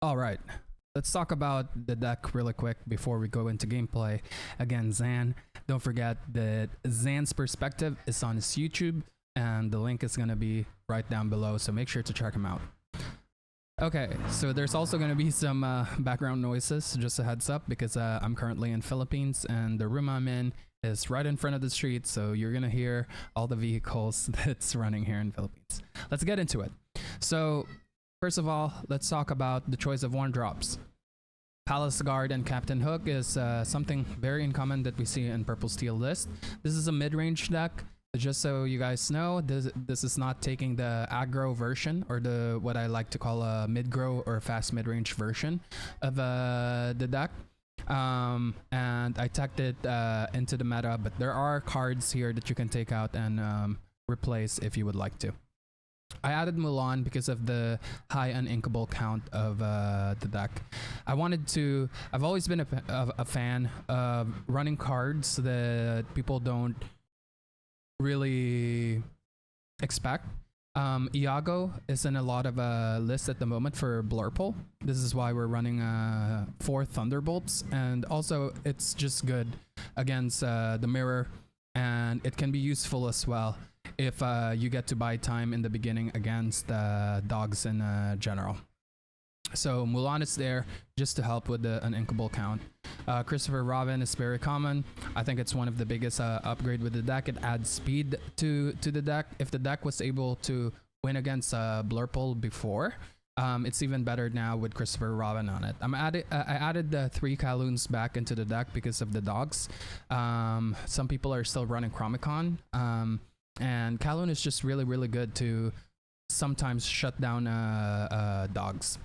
All right, let's talk about the deck really quick before we go into gameplay. Again, Zan, don't forget that Zan's perspective is on his YouTube, and the link is going to be right down below, so make sure to check him out. Okay, so there's also going to be some background noises, just a heads up, because I'm currently in Philippines, and the room I'm in is right in front of the street, so you're going to hear all the vehicles that's running here in Philippines. Let's get into it. So first of all, let's talk about the choice of 1-drops. Palace Guard and Captain Hook is something very uncommon that we see in Purple Steel list. This is a mid-range deck. Just so you guys know, this is not taking the aggro version or the what I like to call a mid-grow or fast mid-range version of the deck. And I tucked it into the meta, but there are cards here that you can take out and replace if you would like to. I added Mulan because of the high uninkable count of the deck. I've always been a fan of running cards that people don't really expect. Iago is in a lot of lists at the moment for Blurple. This is why we're running 4 Thunderbolts, and also it's just good against the mirror, and it can be useful as well if you get to buy time in the beginning against dogs in general. So Mulan is there just to help with the uninkable count. Christopher Robin is very common. I think it's one of the biggest upgrade with the deck. It adds speed to the deck. If the deck was able to win against Blurple before, it's even better now with Christopher Robin on it. I added the 3 Kaloons back into the deck because of the dogs. Some people are still running Chromicon. And Kaloon is just really good to sometimes shut down dogs.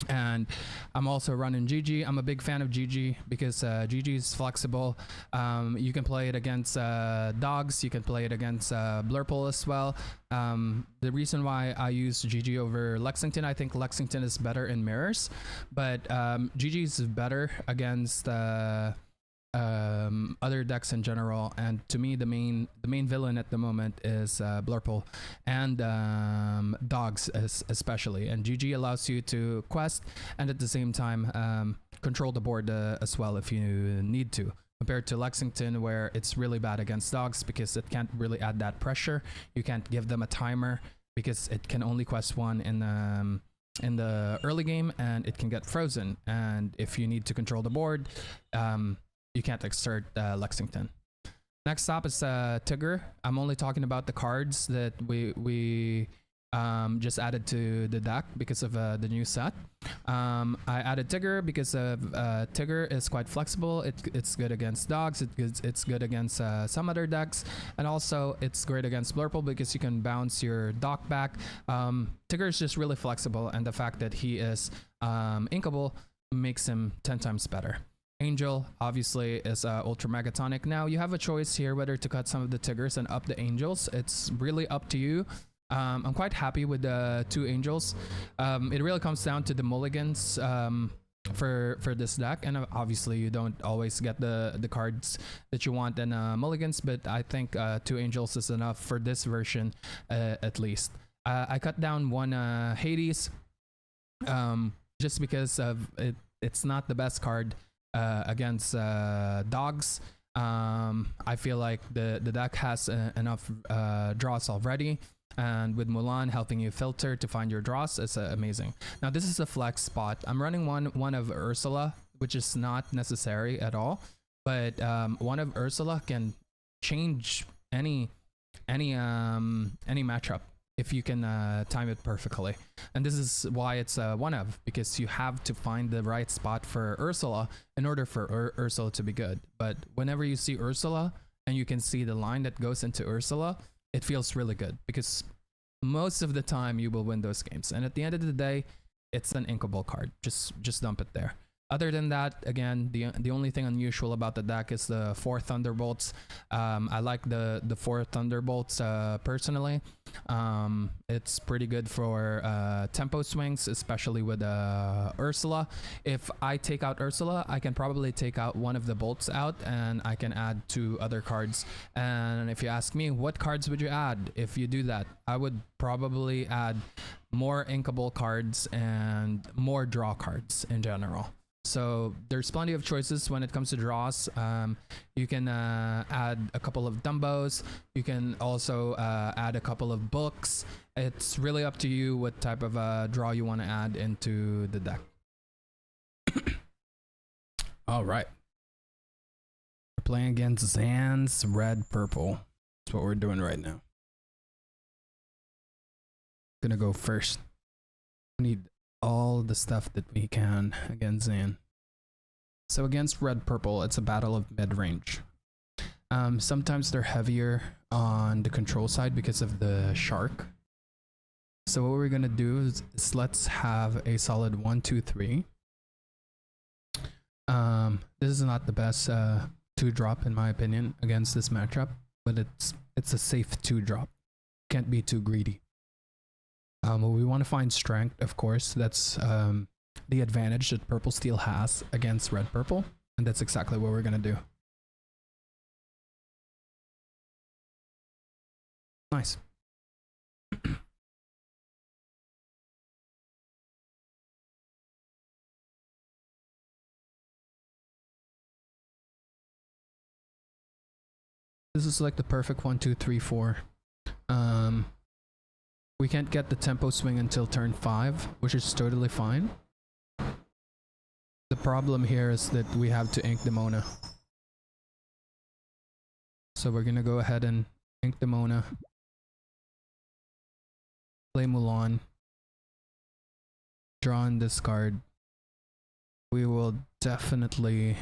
And I'm also running GG. I'm a big fan of GG because GG is flexible. You can play it against dogs. You can play it against Blurple as well. The reason why I use GG over Lexington, I think Lexington is better in mirrors, but GG is better against other decks in general, and to me the main villain at the moment is Blurple and dogs especially, and GG allows you to quest and at the same time control the board as well if you need to, compared to Lexington where it's really bad against dogs because it can't really add that pressure. You can't give them a timer because it can only quest 1 in the early game and it can get frozen, and if you need to control the board, you can't exert Lexington. Next up is Tigger. I'm only talking about the cards that we just added to the deck because of the new set. I added Tigger because of Tigger is quite flexible. It's good against dogs. It's good against some other decks, and also it's great against Blurple because you can bounce your dock back. Tigger is just really flexible, and the fact that he is inkable makes him 10 times better. Angel obviously is ultra megatonic. Now you have a choice here whether to cut some of the Tiggers and up the Angels. It's really up to you. I'm quite happy with the 2 Angels. It really comes down to the mulligans for this deck, and obviously you don't always get the cards that you want in mulligans, but I think 2 Angels is enough for this version at least. I cut down 1 Hades just because of it's not the best card against dogs. I feel like the deck has enough draws already, and with Mulan helping you filter to find your draws, it's amazing. Now this is a flex spot. I'm running one of Ursula, which is not necessary at all, but one of Ursula can change any matchup if you can time it perfectly. And this is why it's one of, because you have to find the right spot for Ursula in order for Ursula to be good. But whenever you see Ursula and you can see the line that goes into Ursula, it feels really good because most of the time you will win those games. And at the end of the day, it's an inkable card. Just dump it there. Other than that, again, the only thing unusual about the deck is the 4 Thunderbolts. I like the 4 Thunderbolts personally. It's pretty good for tempo swings, especially with Ursula. If I take out Ursula, I can probably take out one of the bolts out, and I can add 2 other cards. And if you ask me, what cards would you add if you do that? I would probably add more inkable cards and more draw cards in general. So there's plenty of choices when it comes to draws. You can add a couple of Dumbos. You can also add a couple of books. It's really up to you what type of draw you want to add into the deck. All right. We're playing against Zan's red purple. That's what we're doing right now. Gonna go first. We need all the stuff that we can against Zan. So against red purple, it's a battle of mid-range. Sometimes they're heavier on the control side because of the shark. So what we're gonna do is let's have a solid 1, 2, 3. This is not the best 2-drop in my opinion against this matchup, but it's a safe 2-drop. Can't be too greedy. We want to find strength, of course. That's the advantage that purple steel has against red purple, and that's exactly what we're gonna do. Nice. This is like the perfect 1, 2, 3, 4. We can't get the tempo swing until turn 5, which is totally fine. The problem here is that we have to ink the Mona. So we're gonna go ahead and ink the Mona. Play Mulan. Draw and discard. We will definitely...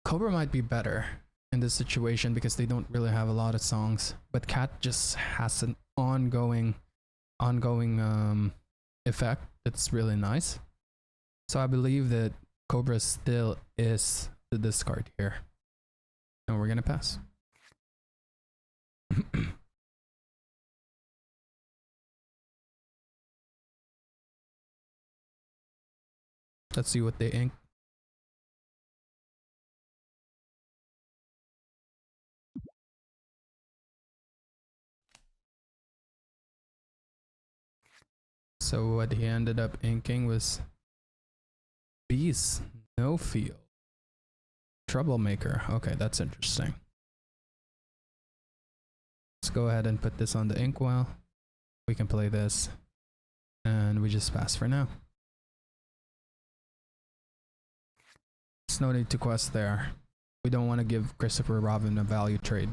Cobra might be better in this situation because they don't really have a lot of songs, but Cat just has an ongoing effect that's really nice. So I believe that Cobra still is the discard here, and we're gonna pass. Let's see what they ink. So what he ended up inking was Beast, no field. Troublemaker. Okay, that's interesting. Let's go ahead and put this on the inkwell. We can play this, and we just pass for now. There's no need to quest there. We don't want to give Christopher Robin a value trade.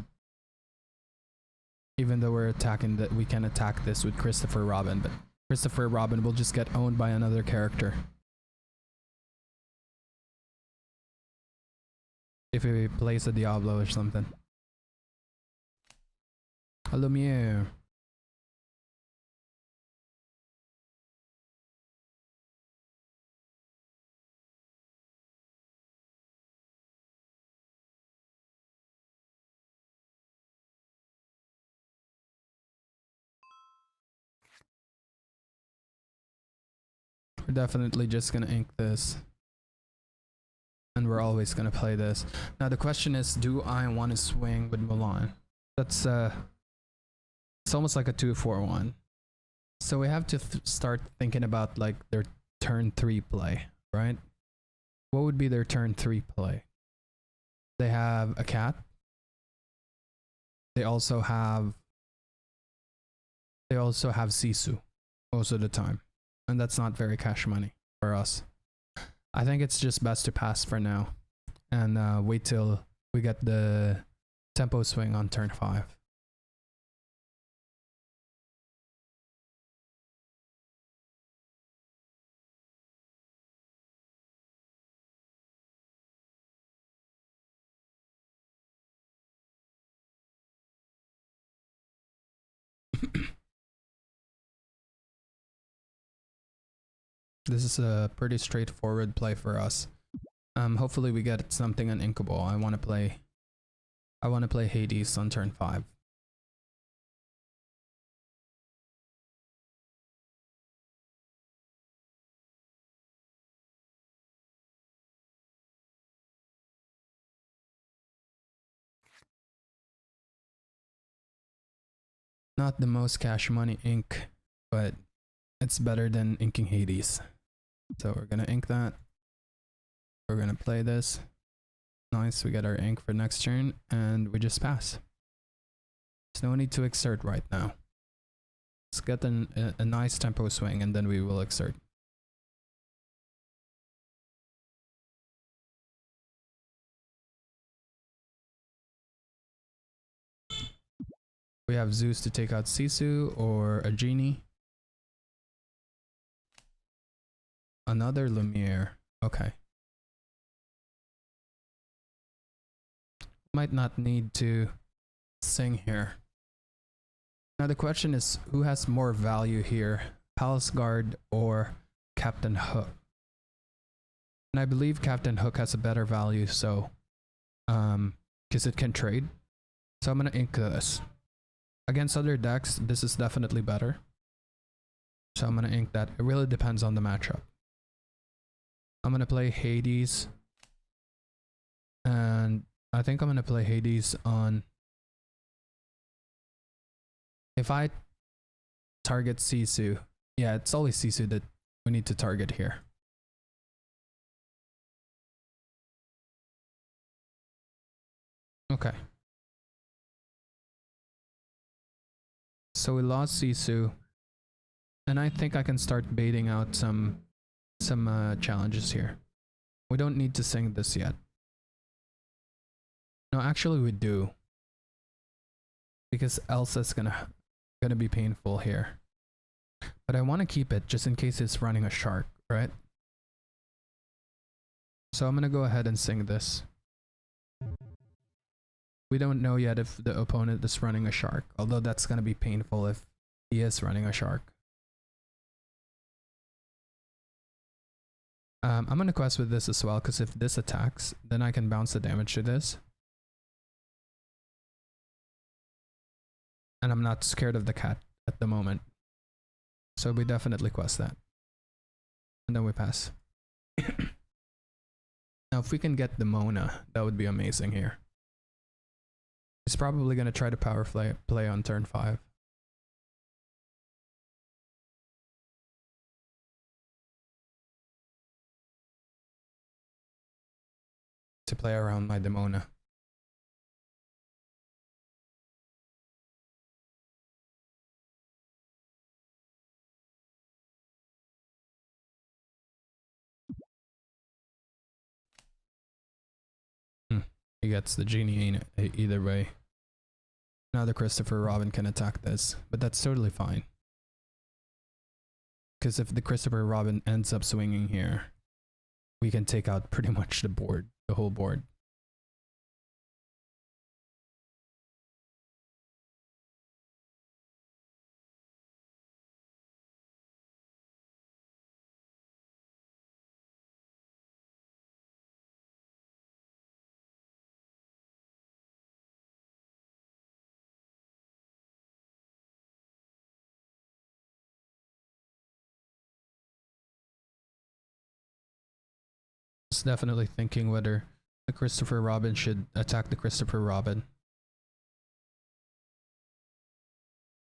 Even though we're attacking that, we can attack this with Christopher Robin, but Christopher Robin will just get owned by another character. If he plays a Diablo or something. A Lumiere. We're definitely just gonna ink this. And we're always gonna play this. Now the question is, do I want to swing with Mulan? That's it's almost like a 2-4-1. So we have to start thinking about like their turn 3 play, right? What would be their turn 3 play? They have a cat. They also have Sisu most of the time. And that's not very cash money for us. I think it's just best to pass for now and wait till we get the tempo swing on turn 5. This is a pretty straightforward play for us. Hopefully we get something uninkable. I want to play Hades on turn 5. Not the most cash money ink, but it's better than inking Hades. So we're gonna ink that. We're gonna play this. Nice, we get our ink for next turn, and we just pass. There's no need to exert right now. Let's get a nice tempo swing, and then we will exert. We have Zeus to take out Sisu or a Genie. Another Lumiere. Okay. Might not need to sing here. Now the question is, who has more value here? Palace Guard or Captain Hook? And I believe Captain Hook has a better value, so because it can trade. So I'm gonna ink this. Against other decks, this is definitely better. So I'm gonna ink that. It really depends on the matchup. I'm gonna play Hades. And I think I'm gonna play Hades on... If I target Sisu, yeah, it's always Sisu that we need to target here. Okay. So we lost Sisu, and I think I can start baiting out some challenges here. We don't need to sing this yet. No, actually we do, because Elsa's gonna be painful here. But I want to keep it just in case it's running a shark, right? So I'm gonna go ahead and sing this. We don't know yet if the opponent is running a shark, although that's gonna be painful if he is running a shark. I'm gonna quest with this as well, because if this attacks, then I can bounce the damage to this. And I'm not scared of the cat at the moment. So we definitely quest that. And then we pass. Now if we can get the Mona, that would be amazing here. He's probably going to try to power play on turn 5. To play around my Demona. He gets the Genie either way. Now the Christopher Robin can attack this, but that's totally fine. Because if the Christopher Robin ends up swinging here, we can take out pretty much the board, the whole board. Definitely thinking whether the Christopher Robin should attack the Christopher Robin.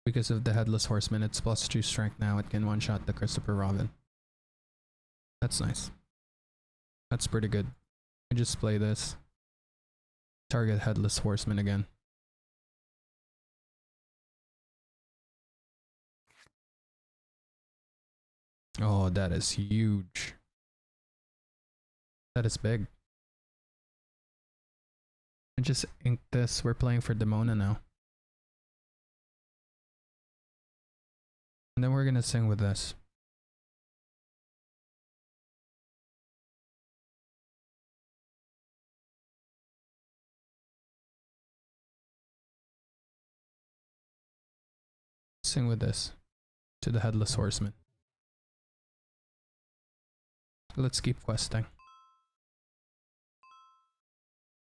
Because of the Headless Horseman, it's +2 strength now. It can one-shot the Christopher Robin. That's nice. That's pretty good. I just play this. Target Headless Horseman again. Oh, that is huge. That is big. I just inked this. We're playing for Demona now. And then we're gonna sing with this. Sing with this to the Headless Horseman. Let's keep questing.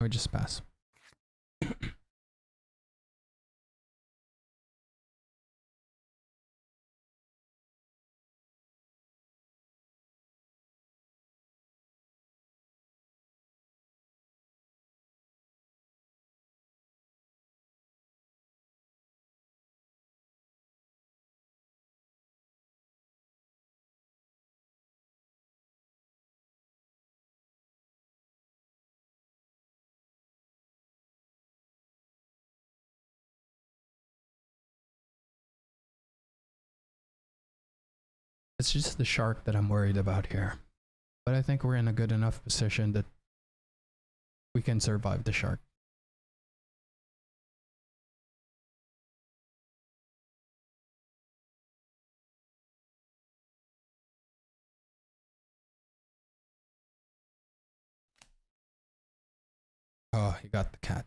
Or just pass. It's just the shark that I'm worried about here. But I think we're in a good enough position that we can survive the shark. Oh, he got the cat.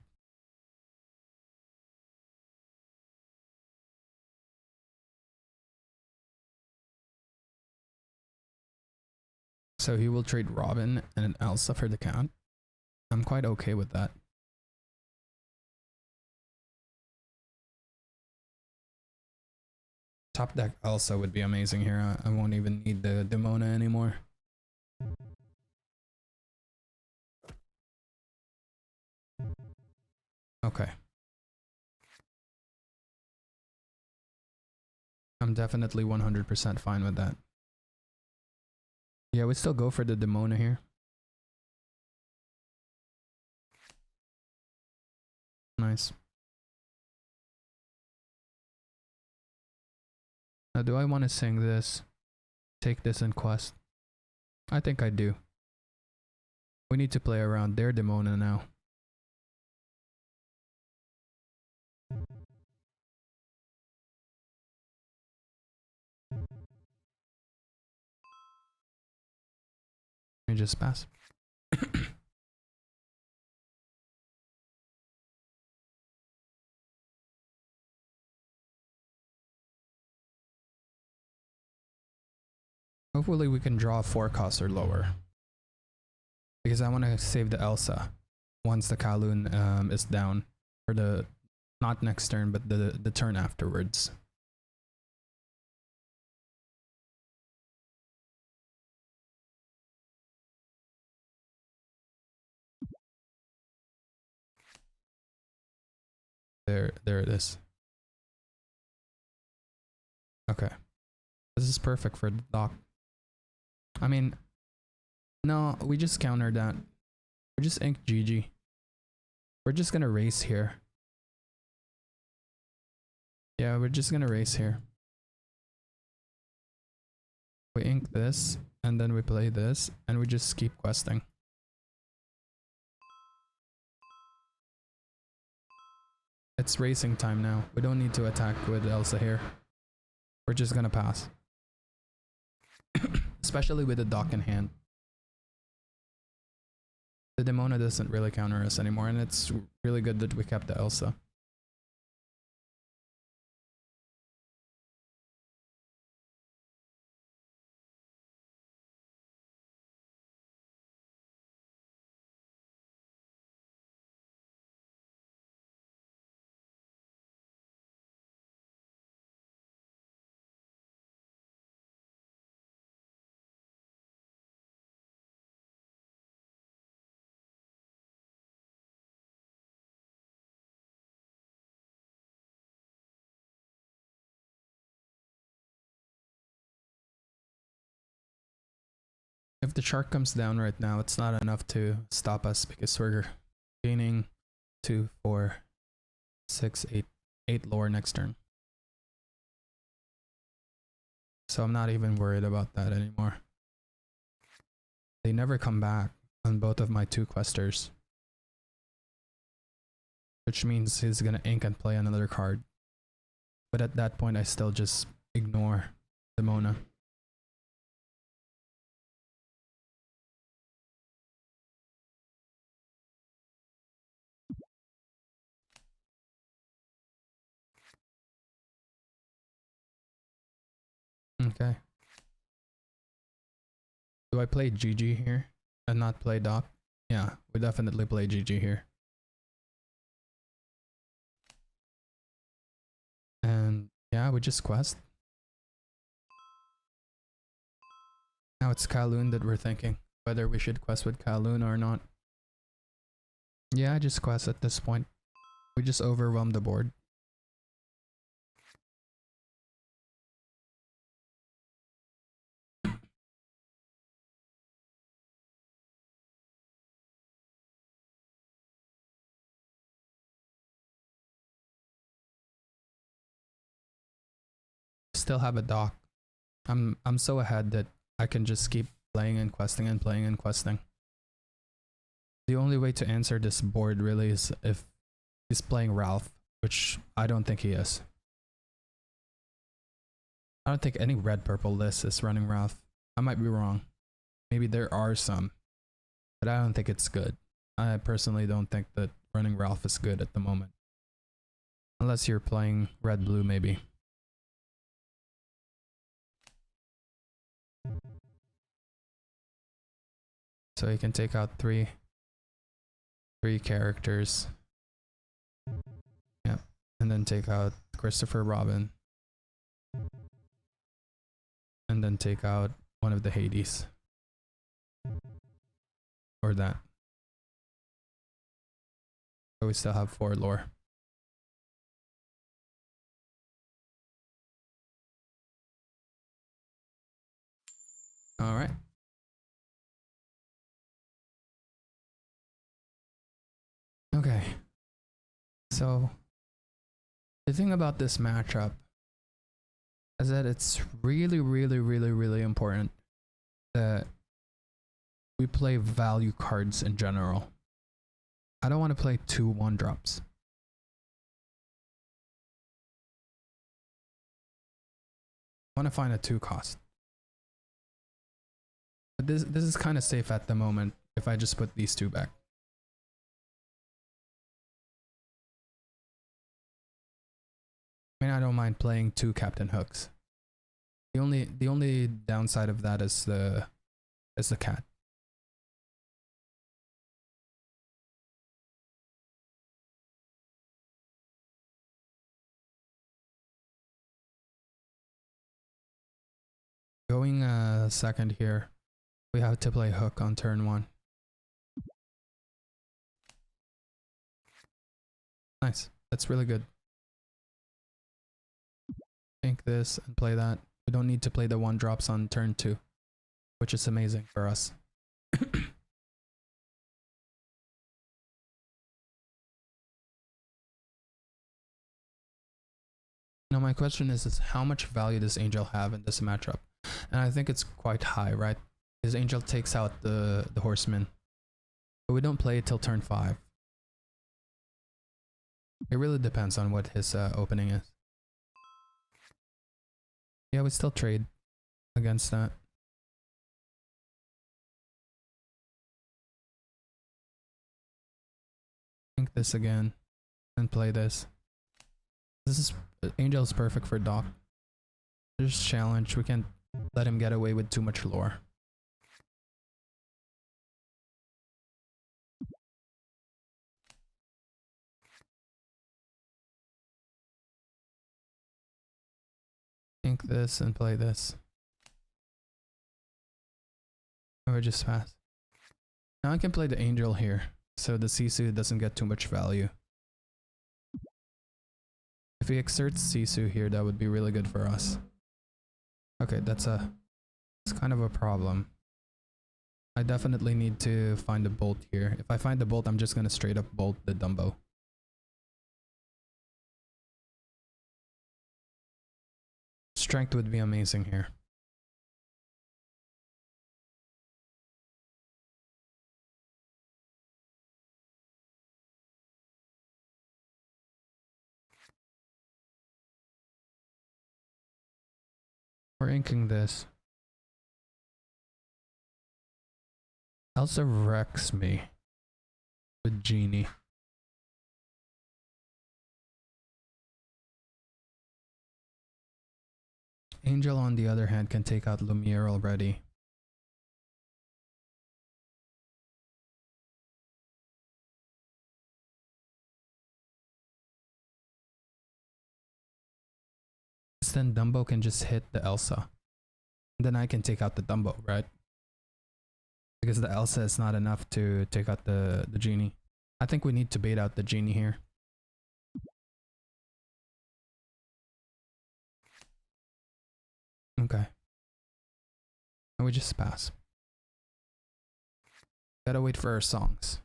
So he will trade Robin and an Elsa for the cat. I'm quite okay with that. Top deck Elsa would be amazing here. I won't even need the Demona anymore. Okay. I'm definitely 100% fine with that. Yeah, we still go for the Demona here. Nice. Now, do I want to sing this? Take this in quest? I think I do. We need to play around their Demona now. Let me just pass. Hopefully we can draw a 4 cost or lower. Because I want to save the Elsa once the Kaloon is down. For the, not next turn, but the turn afterwards. There it is. Okay. This is perfect for the dock. I mean, no, we just counter that. We just ink GG. We're just gonna race here. Yeah, we're just gonna race here. We ink this, and then we play this, and we just keep questing. It's racing time now. We don't need to attack with Elsa here. We're just gonna pass. Especially with the dock in hand. The Demona doesn't really counter us anymore, and it's really good that we kept the Elsa. If the shark comes down right now, it's not enough to stop us because we're gaining 2, 4, 6, 8 lore next turn. So I'm not even worried about that anymore. They never come back on both of my 2 questers. Which means he's gonna ink and play another card. But at that point I still just ignore Demona. Okay. Do I play GG here and not play Doc? Yeah, we definitely play GG here. And yeah, we just quest. Now it's Kowloon that we're thinking whether we should quest with Kowloon or not. Yeah, I just quest at this point. We just overwhelm the board. Still have a Doc. I'm so ahead that I can just keep playing and questing and playing and questing. The only way to answer this board really is if he's playing Ralph, which I don't think he is. I don't think any red-purple list is running Ralph. I might be wrong. Maybe there are some, but I don't think it's good. I personally don't think that running Ralph is good at the moment. Unless you're playing red-blue maybe. So you can take out three characters. Yep. And then take out Christopher Robin. And then take out one of the Hades. Or that. But we still have 4 lore. Alright. Okay. So the thing about this matchup is that it's really important that we play value cards in general. I don't want to play 2 1-drops. I want to find a 2 cost. But this is kind of safe at the moment if I just put these 2 back. I mean, I don't mind playing 2 Captain Hooks. The only downside of that is the cat. Going second here, we have to play Hook on turn 1. Nice, that's really good. Think this and play that. We don't need to play the 1-drops on turn 2, which is amazing for us. Now my question is how much value does Angel have in this matchup? And I think it's quite high, right? Because Angel takes out the Horseman. But we don't play it till turn 5. It really depends on what his opening is. Yeah, we still trade against that. Think this again and play this. This is Angel is perfect for Doc. There's challenge. We can't let him get away with too much lore. Think this and play this. Or just pass. Now I can play the Angel here, so the Sisu doesn't get too much value. If he exerts Sisu here, that would be really good for us. Okay, it's kind of a problem. I definitely need to find a bolt here. If I find the bolt, I'm just gonna straight up bolt the Dumbo. Strength would be amazing here. We're inking this. Elsa wrecks me with Genie. Angel, on the other hand, can take out Lumiere already. then Dumbo can just hit the Elsa. And then I can take out the Dumbo, right? Because the Elsa is not enough to take out the genie. I think we need to bait out the genie here. Okay. And we just pass. Gotta wait for our songs.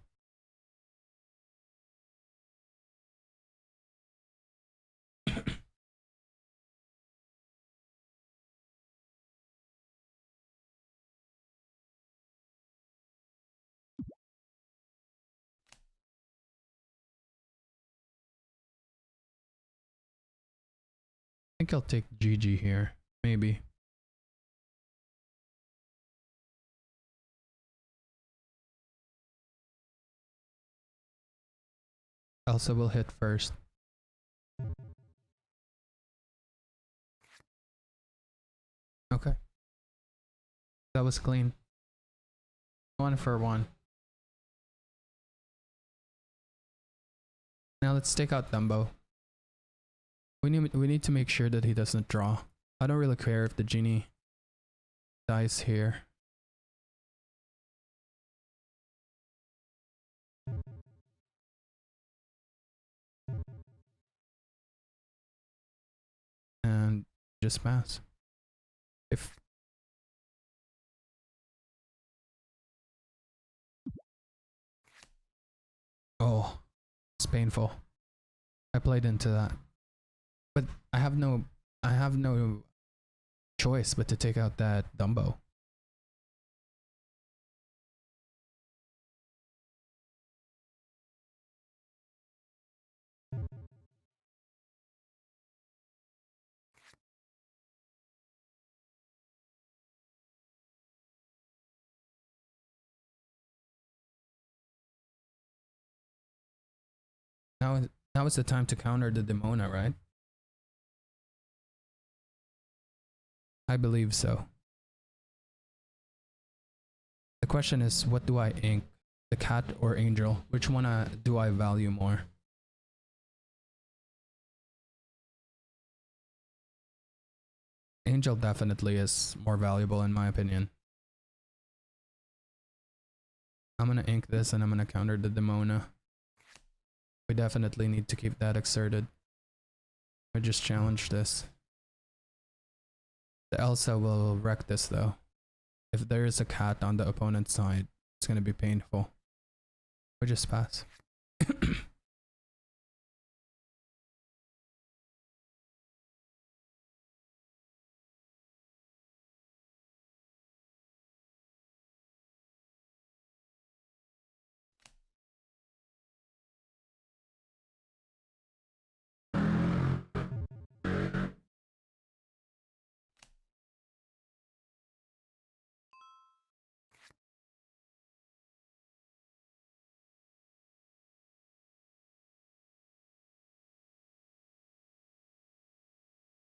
I think I'll take GG here, maybe. Elsa will hit first. Okay. That was clean. 1 for 1. Now let's take out Dumbo. We need to make sure that he doesn't draw. I don't really care if the genie dies here. And just pass. If oh, it's painful. I played into that. But I have no choice but to take out that Dumbo. Now is the time to counter the Demona, right? I believe so. The question is, what do I ink? The cat or angel? Which one do I value more? Angel definitely is more valuable in my opinion. I'm gonna ink this and I'm gonna counter the Demona. We definitely need to keep that exerted. I just challenged this. The Elsa will wreck this though. If there is a cat on the opponent's side, it's gonna be painful. We just pass.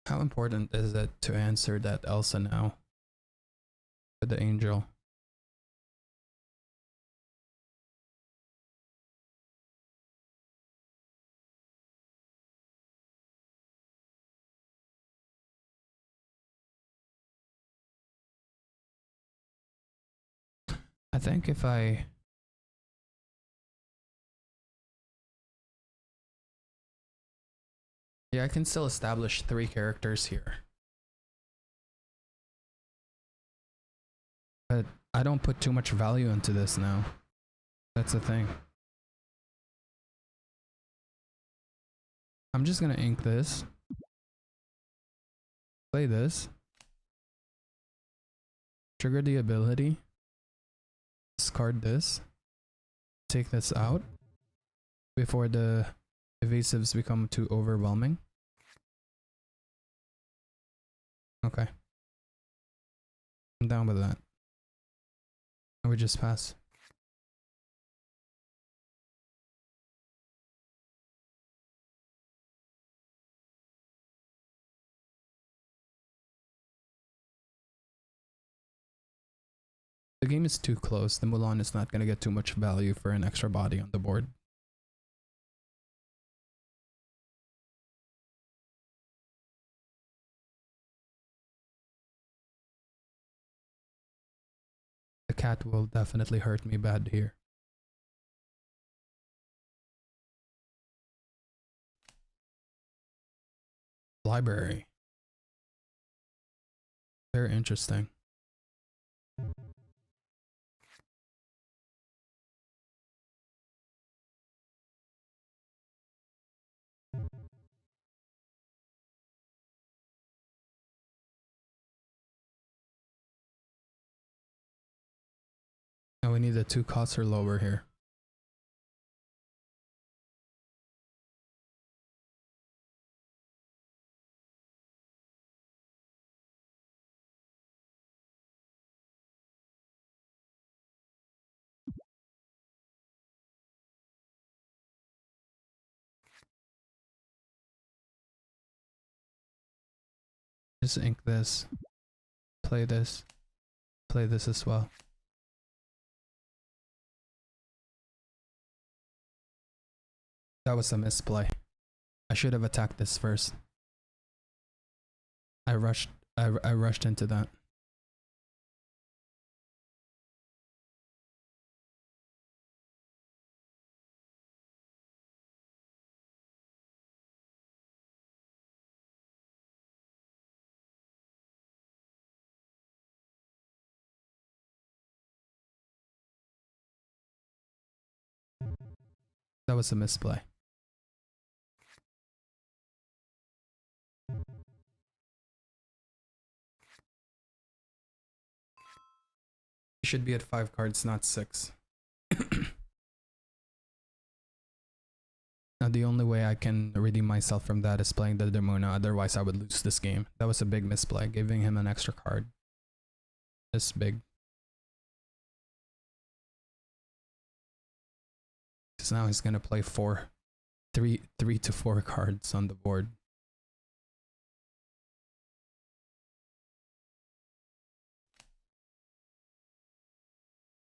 How important is it to answer that Elsa now? With the angel. I think if I... Yeah, I can still establish 3 characters here. But I don't put too much value into this now. That's the thing. I'm just gonna ink this. Play this. Trigger the ability. Discard this. Take this out. Before the evasives become too overwhelming. Okay. I'm down with that. And we just pass. The game is too close. The Mulan is not going to get too much value for an extra body on the board. The cat will definitely hurt me bad here. Library. Very interesting. Now we need the 2 costs or lower here. Just ink this, play this as well. That was a misplay. I should have attacked this first. I rushed into that. That was a misplay. You should be at 5 cards, not 6. Now the only way I can redeem myself from that is playing the Demona, otherwise I would lose this game. That was a big misplay, giving him an extra card. This big. Because now he's gonna play 3 to 4 cards on the board.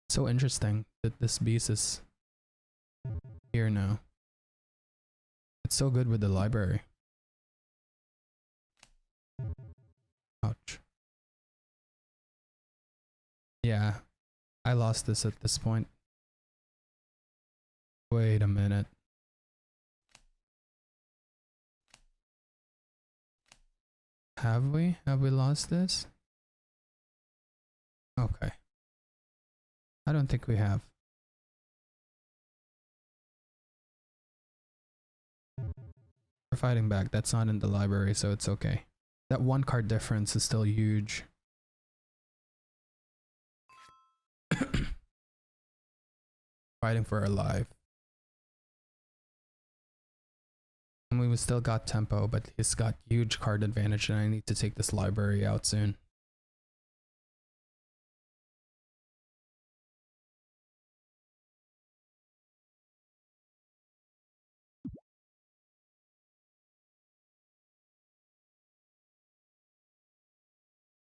So interesting that this beast is here now. It's so good with the library. Ouch. Yeah, I lost this at this point. Wait a minute. Have we? Have we lost this? Okay. I don't think we have. We're fighting back. That's not in the library, so it's okay. That 1 card difference is still huge. Fighting for our life. And we still got tempo, but he's got huge card advantage, and I need to take this library out soon.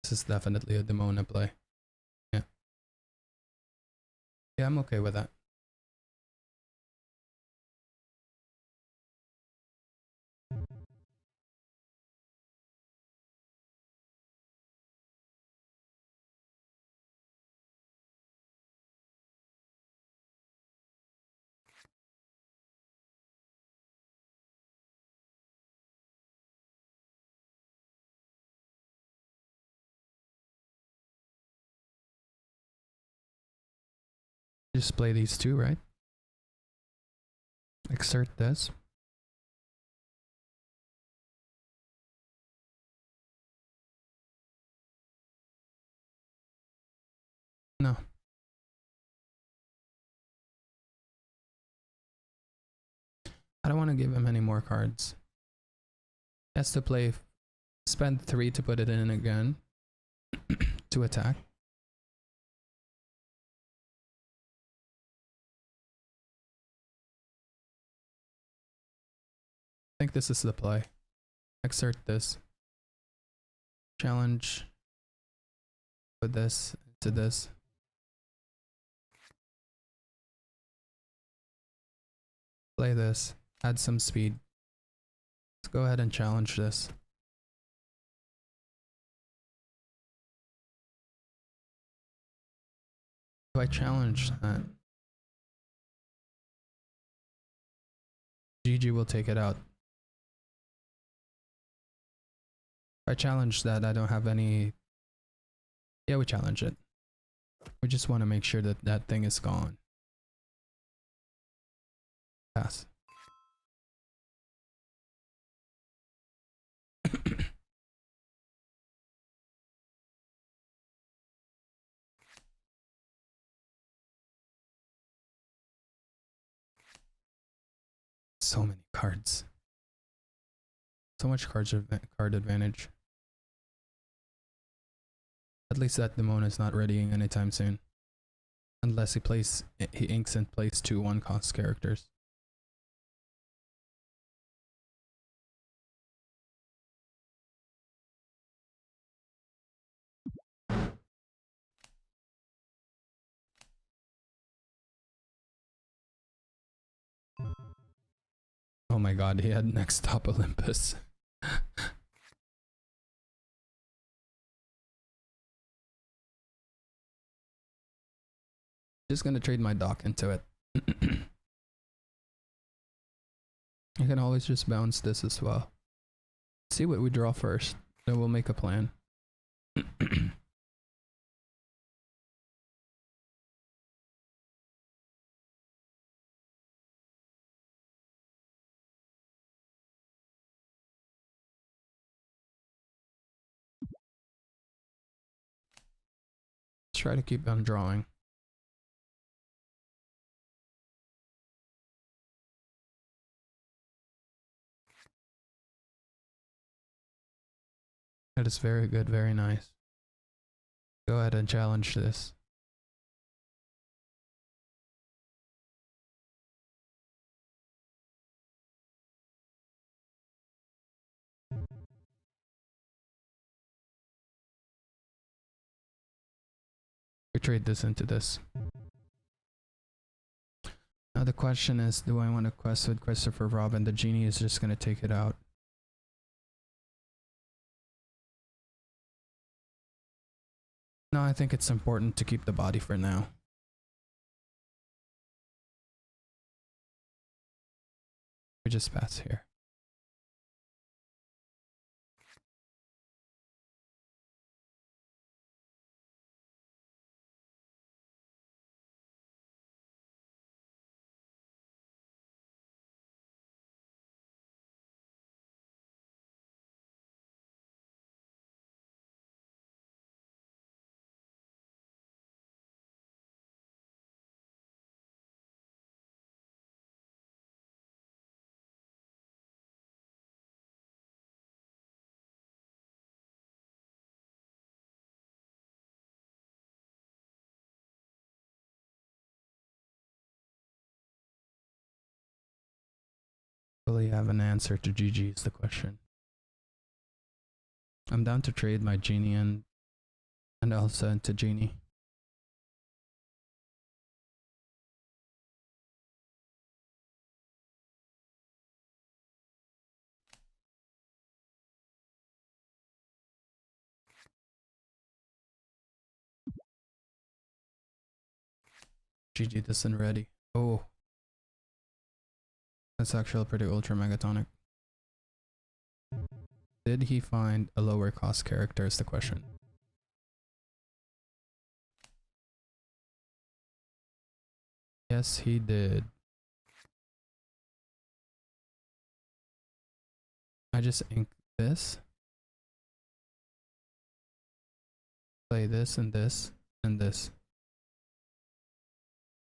This is definitely a Demona play. Yeah. Yeah, I'm okay with that. Just play these 2, right? Exert this. No. I don't want to give him any more cards. He has to play, spend 3 to put it in again to attack. I think this is the play. Exert this. Challenge. Put this into this. Play this. Add some speed. Let's go ahead and challenge this. Do I challenge that? GG will take it out. If I challenge that, I don't have any... Yeah, we challenge it. We just want to make sure that that thing is gone. Pass. So many cards. So much card advantage. At least that Demona is not readying anytime soon. Unless he inks and plays 2 1-cost characters. Oh my god, he had next top Olympus. Just gonna trade my dock into it. I can always just bounce this as well. See what we draw first, then we'll make a plan. Try to keep on drawing. That is very good, very nice. Go ahead and challenge this. We trade this into this. Now the question is, do I want to quest with Christopher Robin? The genie is just going to take it out. No, I think it's important to keep the body for now. We just pass here. Will you have an answer to GG is the question. I'm down to trade my genie and also into genie. GG isn't ready. Oh. That's actually pretty ultra megatonic. Did he find a lower cost character is the question. Yes, he did. I just ink this. Play this and this and this.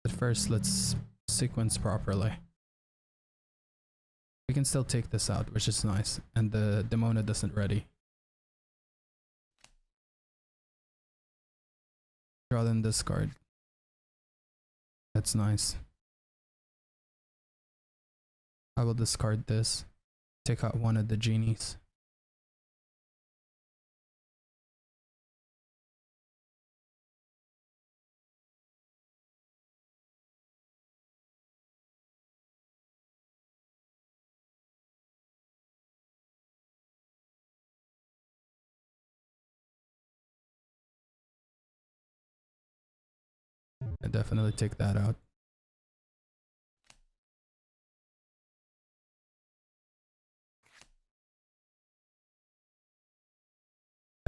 But first, let's sequence properly. We can still take this out, which is nice. And the Demona doesn't ready. Draw then this card. That's nice. I will discard this. Take out one of the genies. I definitely take that out.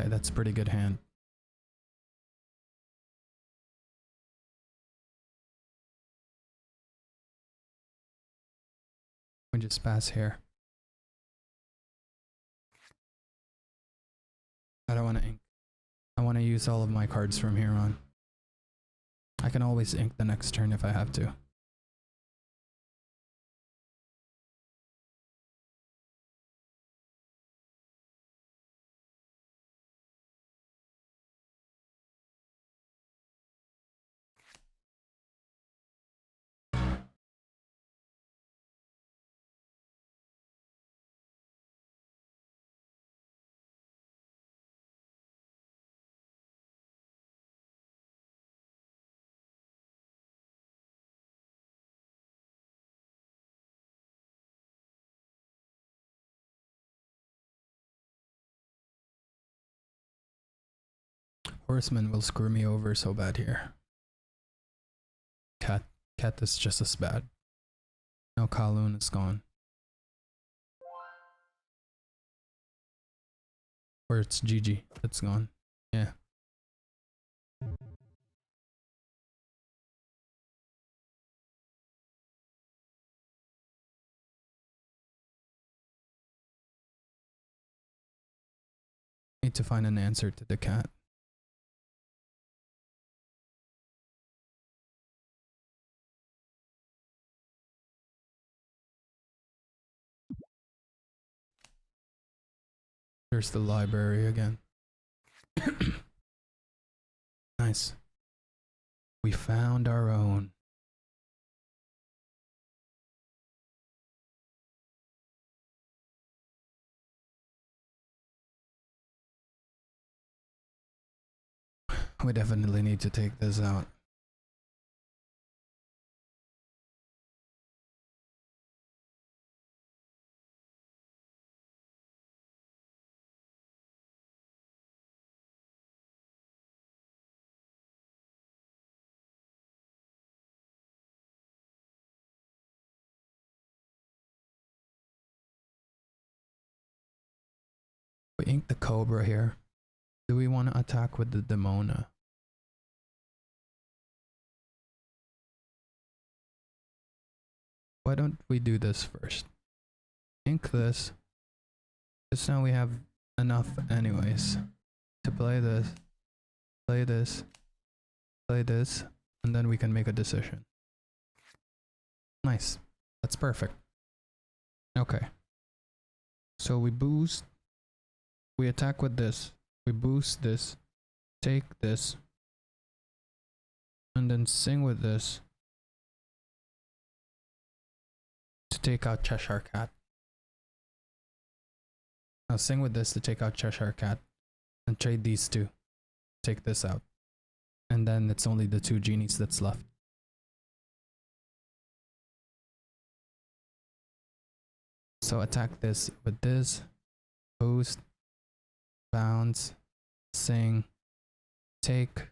Okay, that's a pretty good hand. We just pass here. I don't want to ink. I want to use all of my cards from here on. I can always ink the next turn if I have to. Horseman will screw me over so bad here. Cat is just as bad. No, Kowloon is gone. Or it's GG. It's gone. Yeah. Need to find an answer to the cat. There's the library again. Nice. We found our own. We definitely need to take this out. We ink the Cobra here. Do we want to attack with the Demona? Why don't we do this first? Ink this. Just now we have enough anyways to play this, play this, play this, and then we can make a decision. Nice. That's perfect. Okay. So we boost. We attack with this. We boost this. Take this. And then sing with this. To take out Cheshire Cat. Now sing with this to take out Cheshire Cat. And trade these two. Take this out. And then it's only the two genies that's left. So attack this with this. Boost. Bounce. Sing. Take.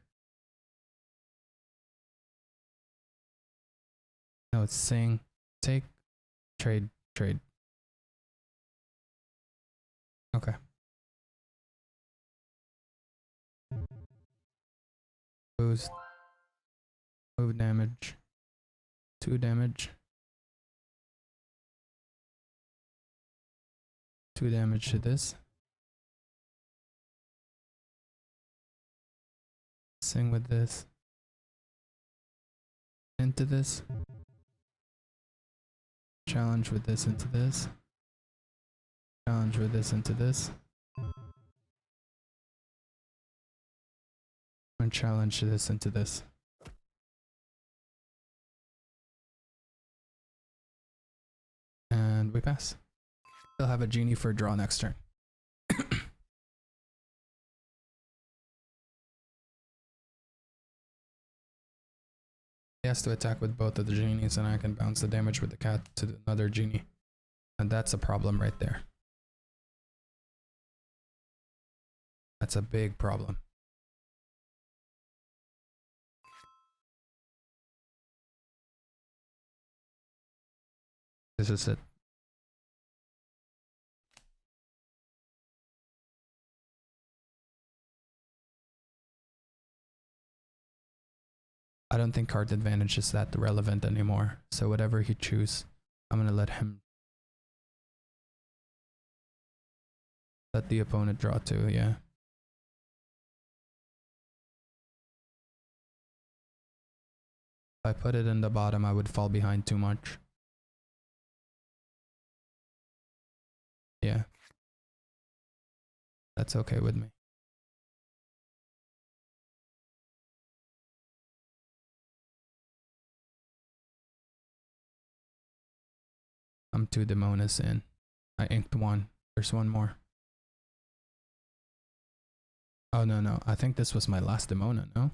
No, it's sing. Take. Trade. Trade. Okay. Boost. Move damage. 2 damage. 2 damage to this. Sing with this. Into this. Challenge with this into this. Challenge with this into this. And challenge this into this. And we pass. They'll have a genie for a draw next turn. He has to attack with both of the genies and I can bounce the damage with the cat to another genie. And that's a problem right there. That's a big problem. This is it. I don't think card advantage is that relevant anymore. So whatever he chooses, I'm gonna let the opponent draw too, yeah. If I put it in the bottom, I would fall behind too much. Yeah. That's okay with me. I'm 2 Demonas in. I inked 1. There's 1 more. Oh, no. I think this was my last Demona, no?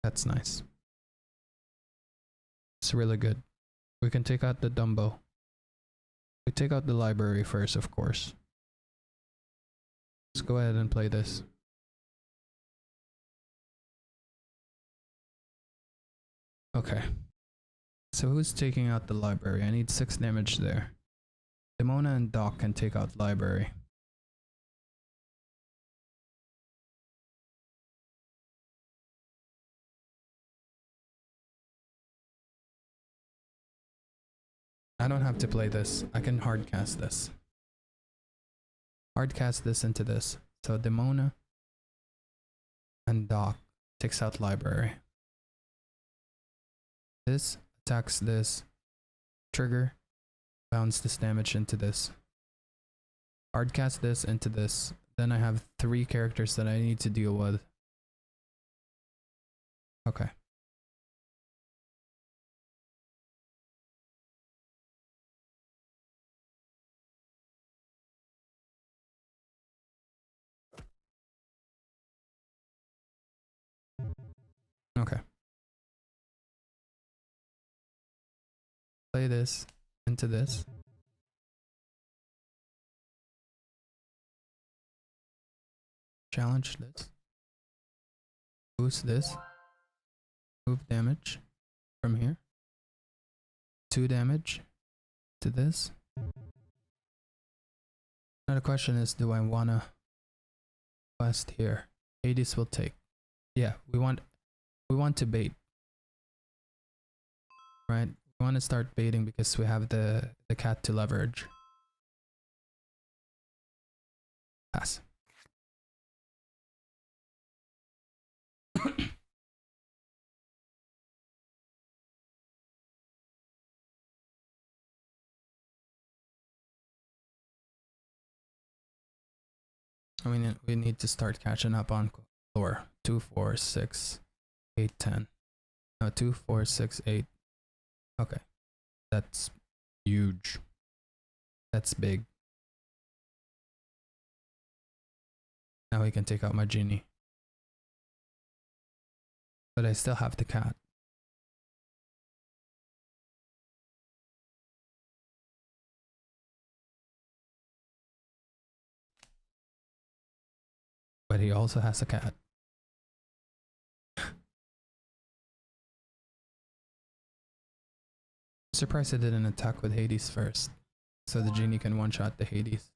That's nice. It's really good. We can take out the Dumbo. We take out the library first, of course. Let's go ahead and play this. Okay. So who's taking out the library? I need 6 damage there. Demona and Doc can take out library. I don't have to play this. I can hardcast this. Hardcast this into this. So Demona and Doc takes out library. This attacks this. Trigger. Bounce this damage into this. Hardcast this into this. Then I have 3 characters that I need to deal with. Okay. Okay. Play this into this. Challenge this. Boost this. Move damage from here. 2 damage to this. Now the question is, do I wanna quest here? Hades will take. Yeah, we want to bait. Right? We want to start baiting because we have the cat to leverage. Pass. I mean, we need to start catching up on lore. 2, 4, 6, 8, 10. No, 2, 4, 6, 8. Okay. That's huge. That's big. Now we can take out my genie. But I still have the cat. But he also has a cat. Surprised I didn't attack with Hades first. So the genie can one-shot the Hades.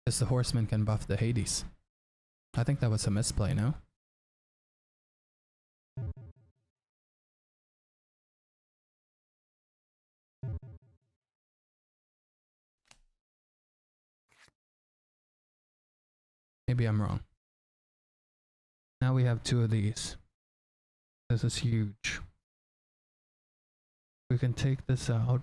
Because the horseman can buff the Hades. I think that was a misplay, no? Maybe I'm wrong. Now we have 2 of these. This is huge. We can take this out.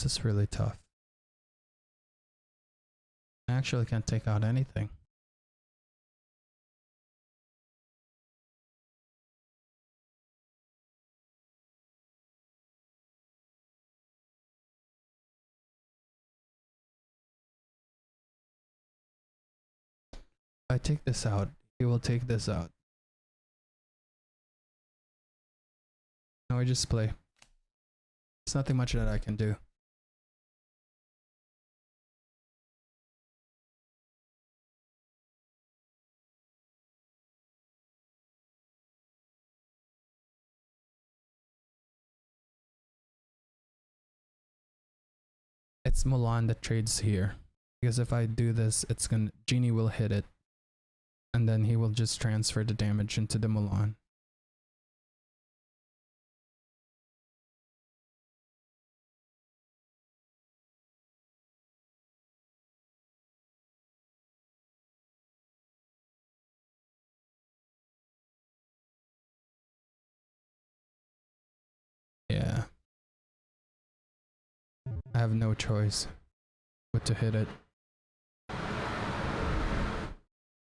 This is really tough. I actually can't take out anything. If I take this out, he will take this out. Now I just play. There's nothing much that I can do. It's Mulan that trades here. Because if I do this, it's gonna Genie will hit it. And then he will just transfer the damage into the Mulan. Yeah. I have no choice but to hit it.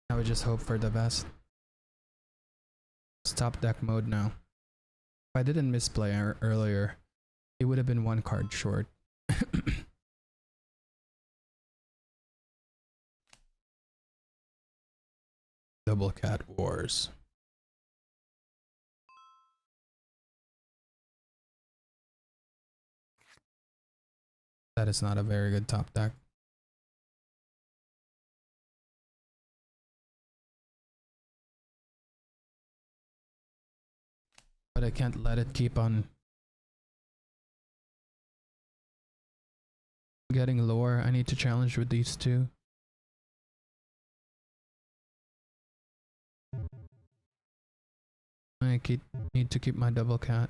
I would just hope for the best. It's top deck mode now. If I didn't misplay earlier, it would have been one card short. Double Cat Wars. That is not a very good top deck. But I can't let it keep on getting lower. I need to challenge with these two. I need to keep my double cat.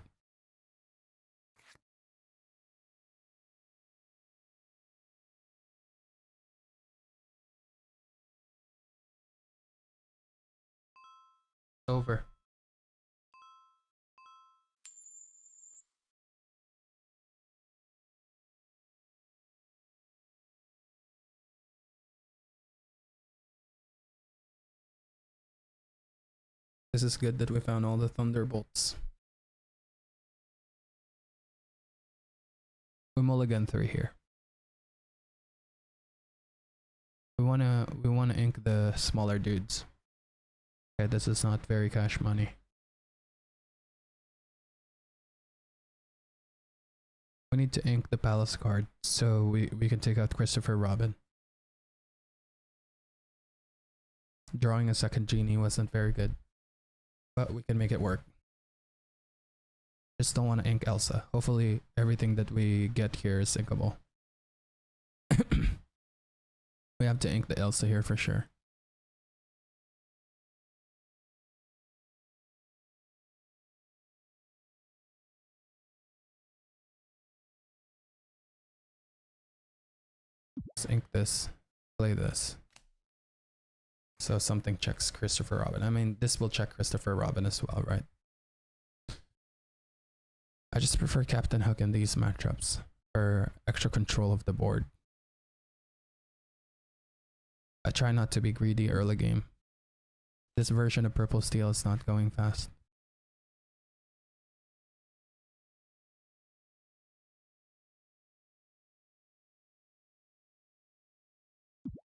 Over. This is good that we found all the thunderbolts. We mulligan 3 here. We wanna ink the smaller dudes. Okay, this is not very cash money. We need to ink the palace card so we can take out Christopher Robin. Drawing a second Genie wasn't very good, but we can make it work. Just don't want to ink Elsa. Hopefully everything that we get here is inkable. We have to ink the Elsa here for sure. Let's ink this, play this. So something checks Christopher Robin. I mean, this will check Christopher Robin as well, right? I just prefer Captain Hook in these matchups for extra control of the board. I try not to be greedy early game. This version of Purple Steel is not going fast.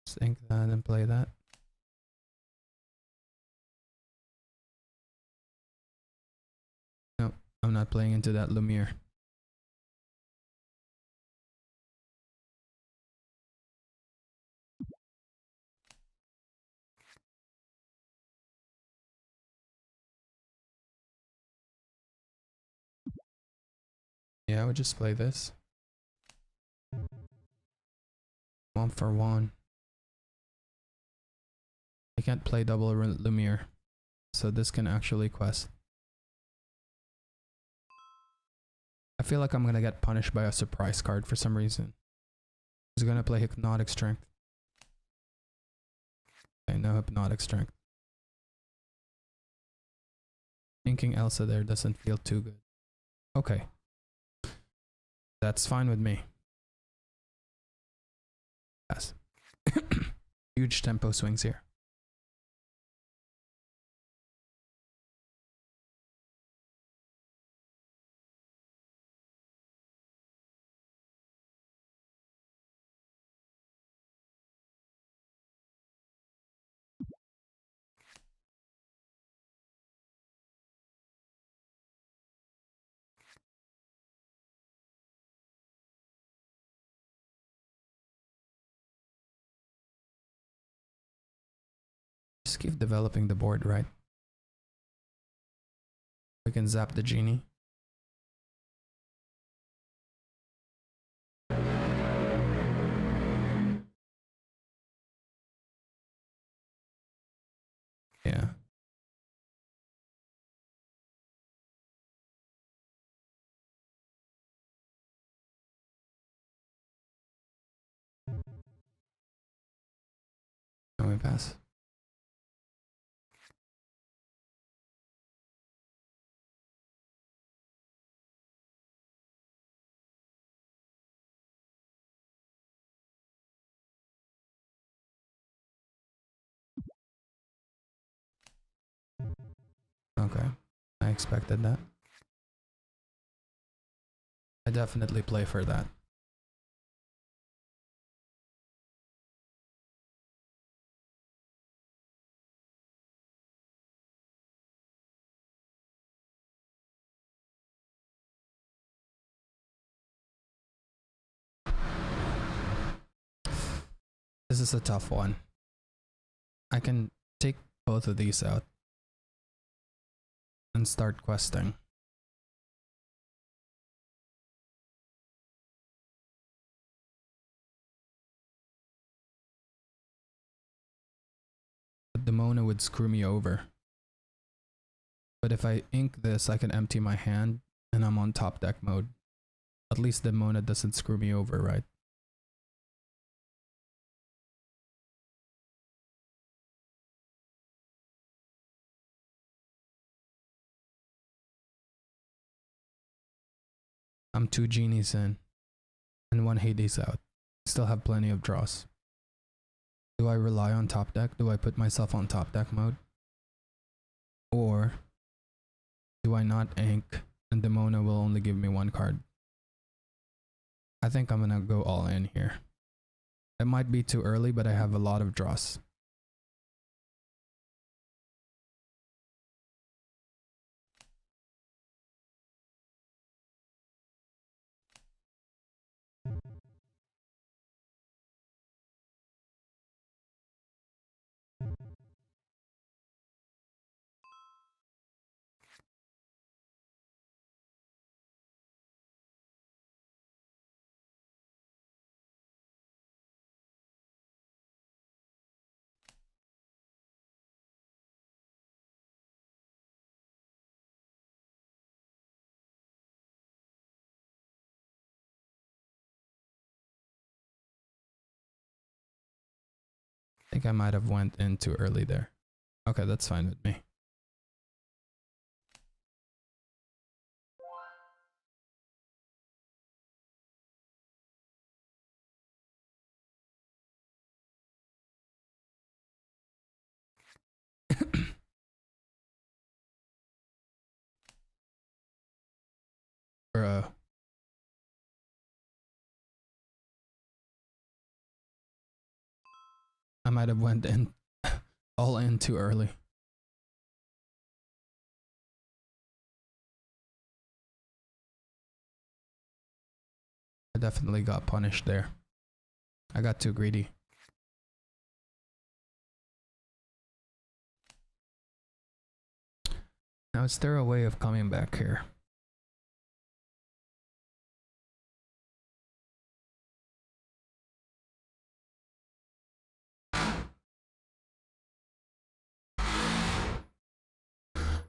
Just ink that and play that. No, I'm not playing into that Lumiere. Yeah, I would just play this. 1 for 1. I can't play double Lumiere, so this can actually quest. I feel like I'm gonna get punished by a surprise card for some reason. He's gonna play Hypnotic Strength. Okay, no Hypnotic Strength. Inking Elsa there doesn't feel too good. Okay. That's fine with me. pass. Huge tempo swings here. Just keep developing the board, right? We can zap the genie. Yeah. Can we pass? Okay. I expected that. I definitely play for that. This is a tough one. I can take both of these out and start questing. But the Mona would screw me over. But if I ink this, I can empty my hand and I'm on top deck mode. At least the Mona doesn't screw me over, right? I'm 2 genies in and 1 Hades out. Still have plenty of draws. Do I rely on top deck? Do I put myself on top deck mode? Or do I not ink and the Mona will only give me 1 card? I think I'm gonna go all in here. It might be too early, but I have a lot of draws. I think I might have went in too early there. Okay, that's fine with me. Bruh. I might have went in all in too early. I definitely got punished there. I got too greedy. Now, is there a way of coming back here?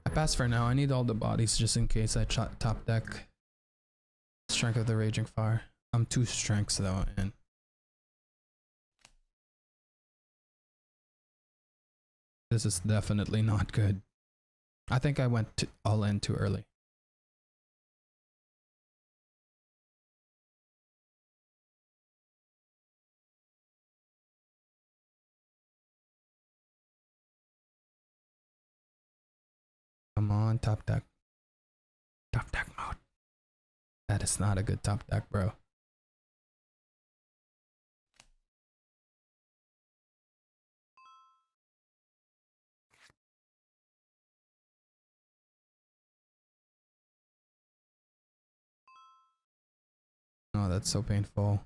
I pass for now. I need all the bodies just in case I top deck Strength of the Raging Fire. I'm 2 strengths though, and this is definitely not good. I think I went all in too early. top deck. Top deck mode. That is not a good top deck, bro. Oh, that's so painful.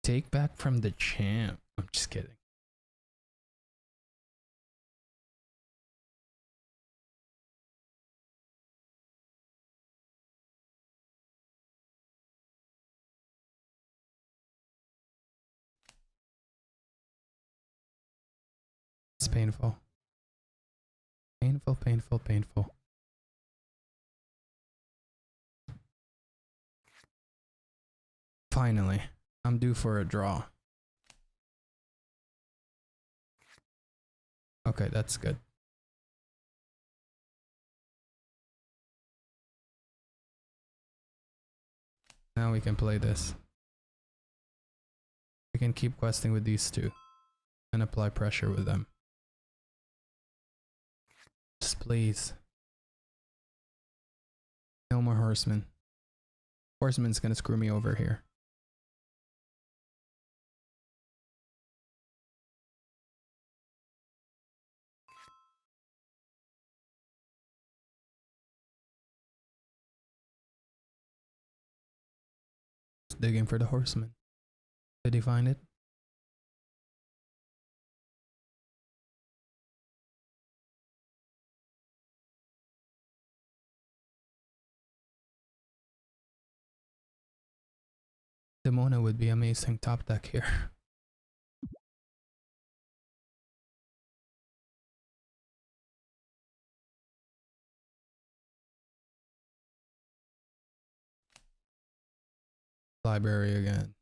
Take back from the champ. I'm just kidding. It's painful. Painful, painful, painful. Finally, I'm due for a draw. Okay, that's good. Now we can play this. We can keep questing with these two and apply pressure with them. Just please. No more horsemen. Horseman's gonna screw me over here. Just digging for the horseman. Did he find it? Demona would be amazing top deck here. Library again.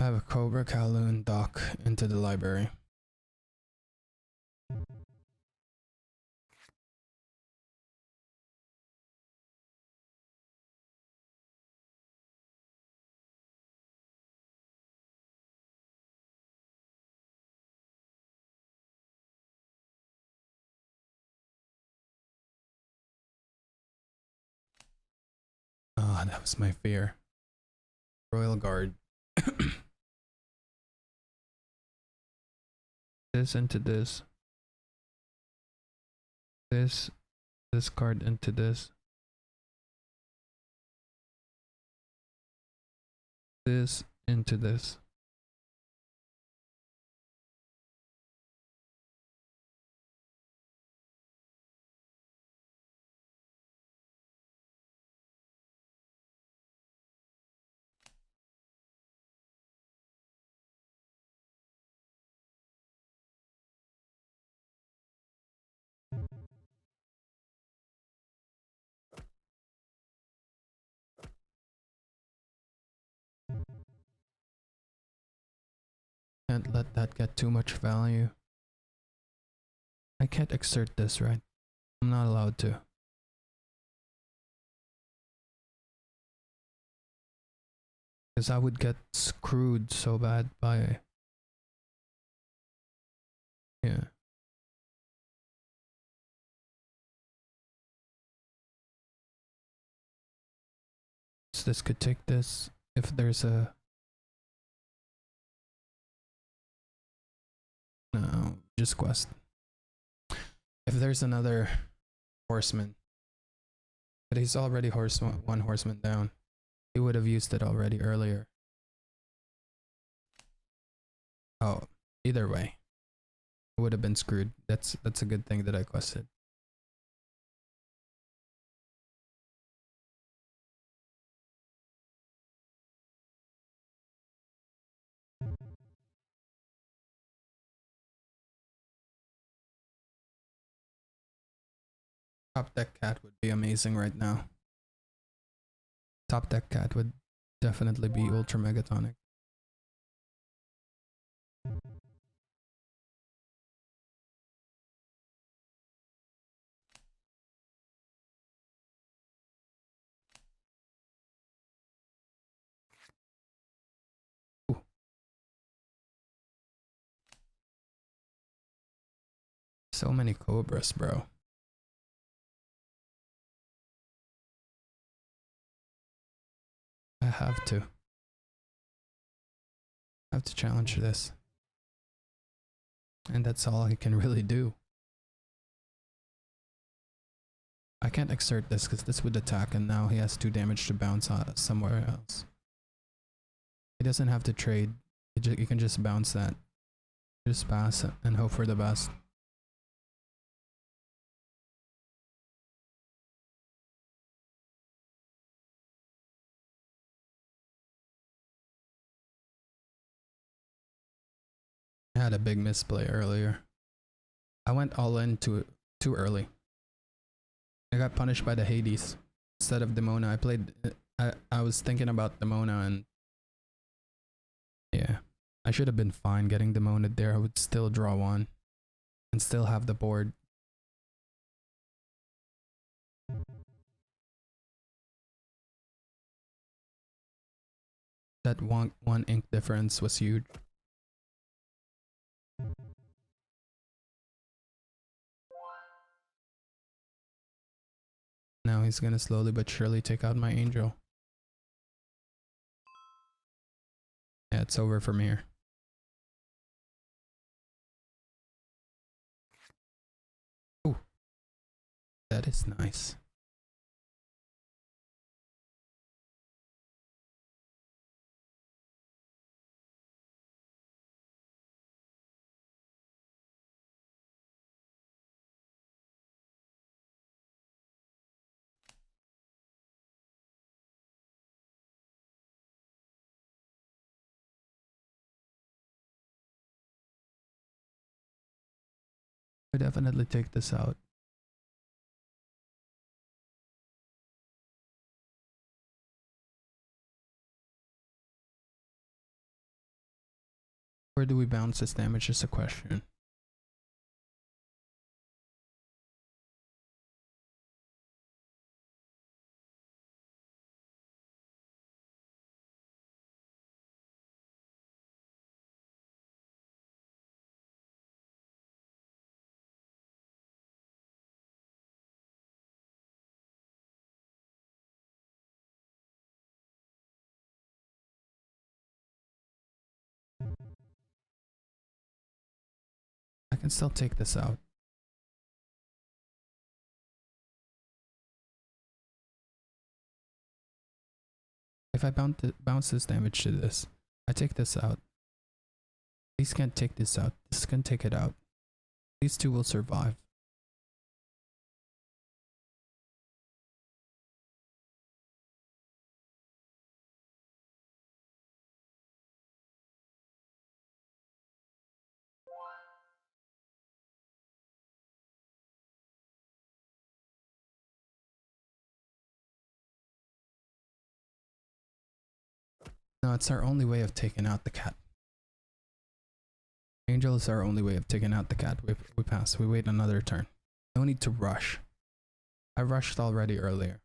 I have a Cobra Kowloon dock into the library. Oh, that was my fear. Royal Guard. This into this. This card into this. This into this. Can't let that get too much value. I can't exert this, right? I'm not allowed to. Because I would get screwed so bad by... Yeah. So this could take this if there's a... No, just quest. If there's another horseman, but he's already one horseman down. He would have used it already earlier. Oh, either way, I would have been screwed. That's a good thing that I quested. Top deck cat would be amazing right now. Top deck cat would definitely be ultra megatonic. Ooh. So many cobras, bro. I have to. I have to challenge this. And that's all I can really do. I can't exert this because this would attack and now he has 2 damage to bounce somewhere else. He doesn't have to trade. You can just bounce that. Just pass it and hope for the best. I had a big misplay earlier. I went all in too early. I got punished by the Hades instead of Demona. I was thinking about Demona and yeah, I should have been fine getting Demona there. I would still draw 1 and still have the board. That one ink difference was huge. Now he's gonna slowly but surely take out my angel. Yeah, it's over from here. Ooh. That is nice. I definitely take this out. Where do we bounce this damage is a question. I can still take this out. If I bounce this damage to this, I take this out. These can't take this out. This can take it out. These 2 will survive. No, it's our only way of taking out the cat. Angel is our only way of taking out the cat. We pass. We wait another turn. No need to rush. I rushed already earlier.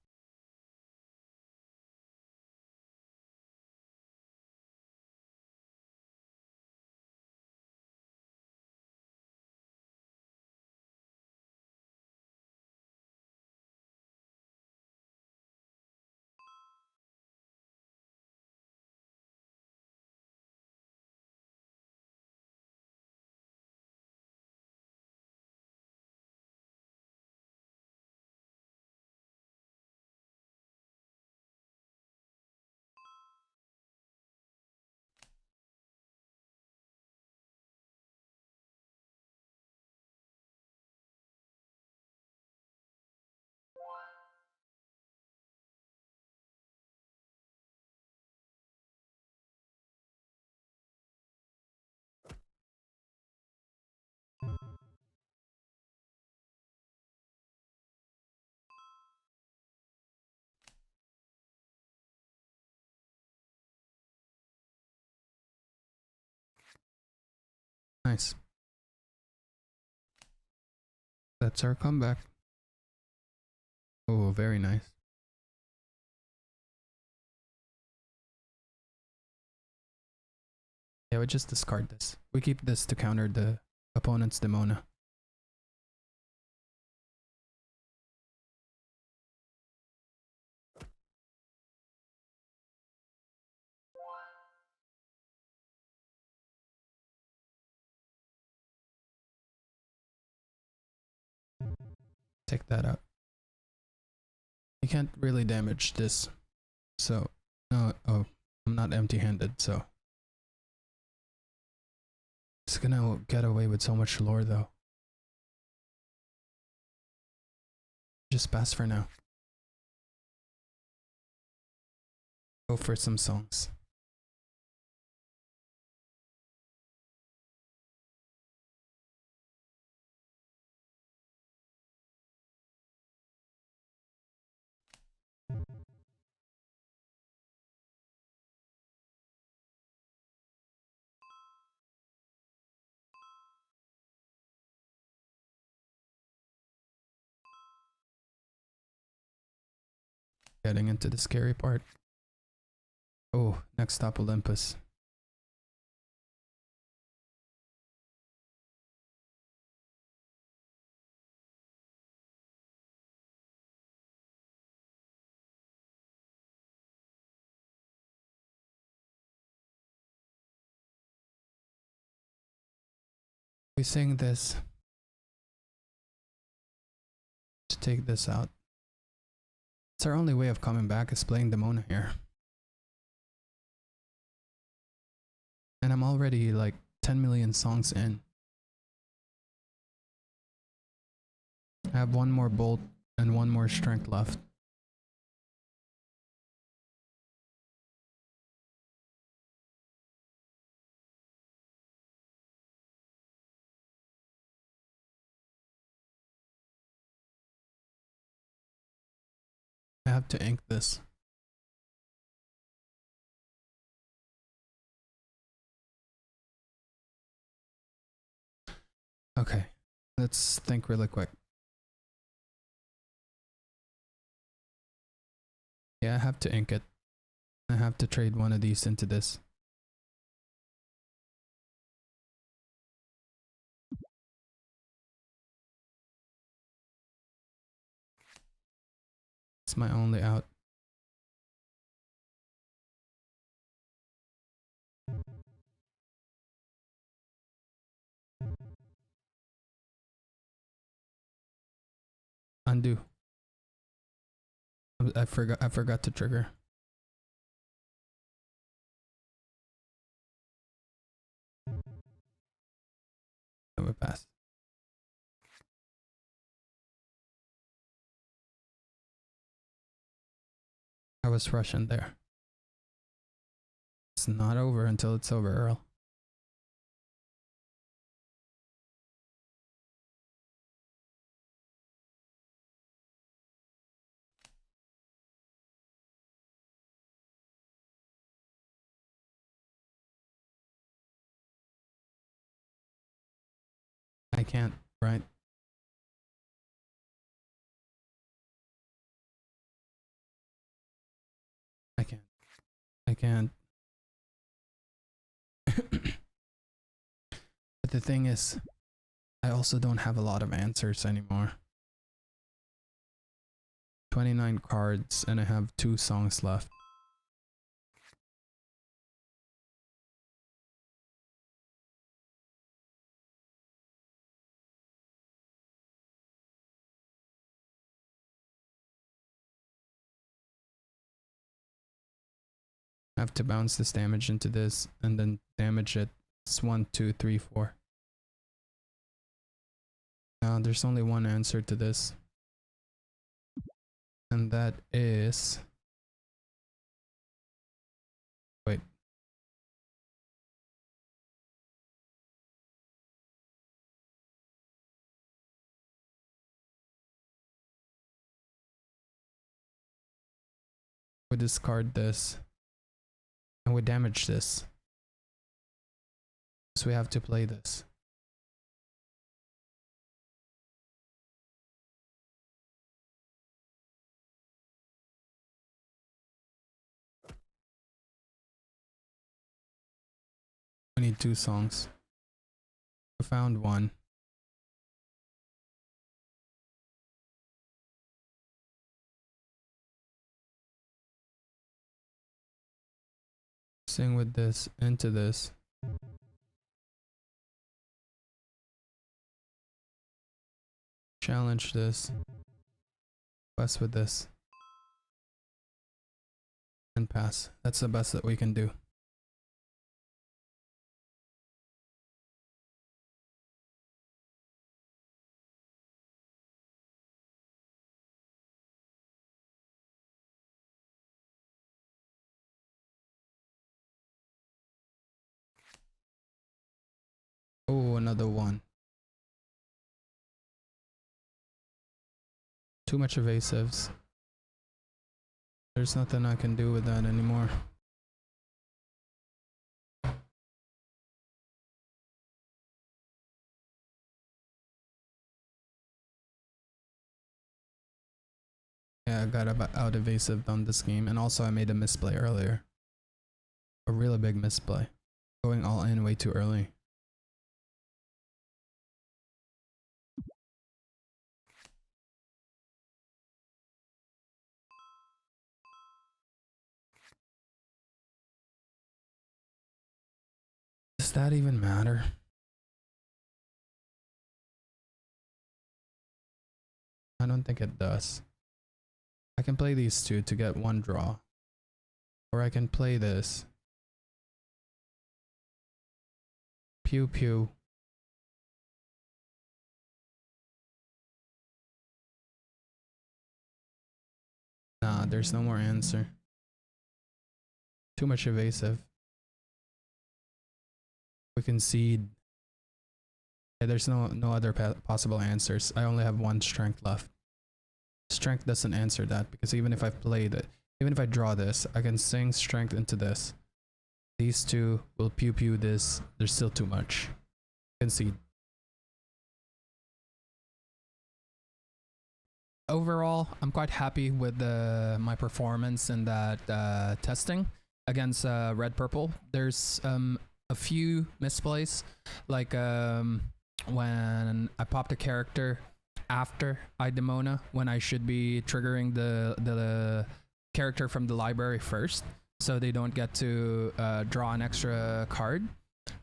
Nice. That's our comeback. Oh, very nice. Yeah, we just discard this. We keep this to counter the opponent's Demona. Take that out. You can't really damage this. So, no, oh, I'm not empty-handed, so. It's gonna get away with so much lore though. Just pass for now. Go for some songs. Getting into the scary part. Oh, next stop Olympus. We sing this to take this out. It's our only way of coming back is playing Demona here. And I'm already like 10 million songs in. I have one more bolt and one more strength left. I have to ink this. Okay, let's think really quick. Yeah, I have to ink it. I have to trade one of these into this. It's my only out. Undo. I forgot to trigger. I would pass. I was rushing there. It's not over until it's over, Earl. I can't, right? I can't. I can't. But the thing is, I also don't have a lot of answers anymore. 29 cards and I have 2 songs left. I have to bounce this damage into this and then damage it. It's 1, 2, 3, 4. Now there's only one answer to this. And that is... Wait. We discard this. And we damage this. So we have to play this. We need 2 songs. I found one. Sing with this, into this. Challenge this. Quest with this. And pass. That's the best that we can do. Oh, another one. Too much evasives. There's nothing I can do with that anymore. Yeah, I got out evasive on this game, and also I made a misplay earlier. A really big misplay. Going all in way too early. Does that even matter? I don't think it does. I can play these 2 to get 1 draw. Or I can play this. Pew pew. Nah, there's no more answer. Too much evasive. We concede. Yeah, there's no other possible answers. I only have 1 strength left. Strength doesn't answer that, because even if I played it, even if I draw this, I can sing strength into this. These 2 will pew pew this. There's still too much. Concede. Overall, I'm quite happy with my performance in that testing against red purple. There's a few misplays, like when I popped a character after I demona, when I should be triggering the character from the library first, so they don't get to draw an extra card.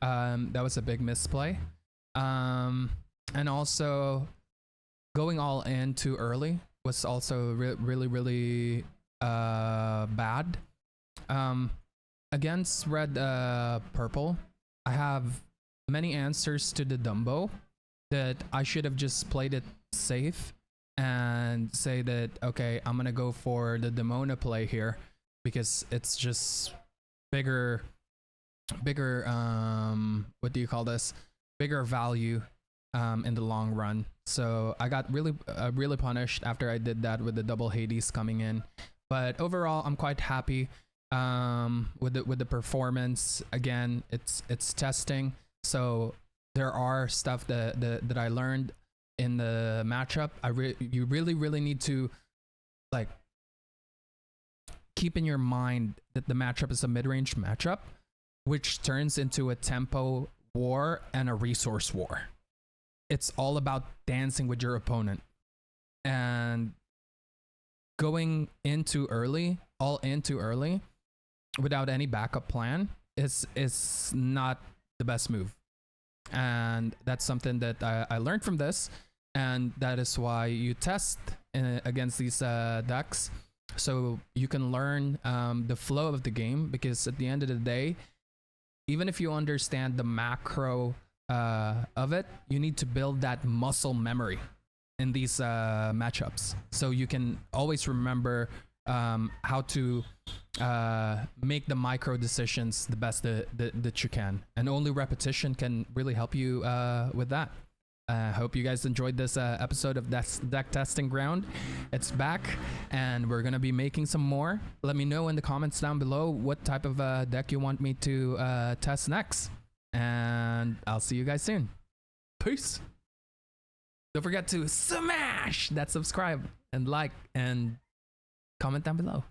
That was a big misplay. And also going all in too early was also really bad. Against red purple, I have many answers to the Dumbo that I should have just played it safe and say that, okay, I'm gonna go for the Demona play here because it's just bigger what do you call this, bigger value in the long run. So I got really punished after I did that with the double Hades coming in. But overall, I'm quite happy with the performance. Again, it's testing, so there are stuff that I learned in the matchup. You really need to like keep in your mind that the matchup is a mid-range matchup, which turns into a tempo war and a resource war. It's all about dancing with your opponent, and going in too early, all in too early, without any backup plan is not the best move. And that's something that I learned from this, and that is why you test against these decks, so you can learn the flow of the game. Because at the end of the day, even if you understand the macro of it, you need to build that muscle memory in these matchups, so you can always remember how to make the micro decisions the best that you can, and only repetition can really help you with that. Hope you guys enjoyed this episode of Deck Testing Ground. It's back, and we're gonna be making some more. Let me know in the comments down below what type of deck you want me to test next, and I'll see you guys soon. Peace. Don't forget to smash that subscribe and like and comment down below.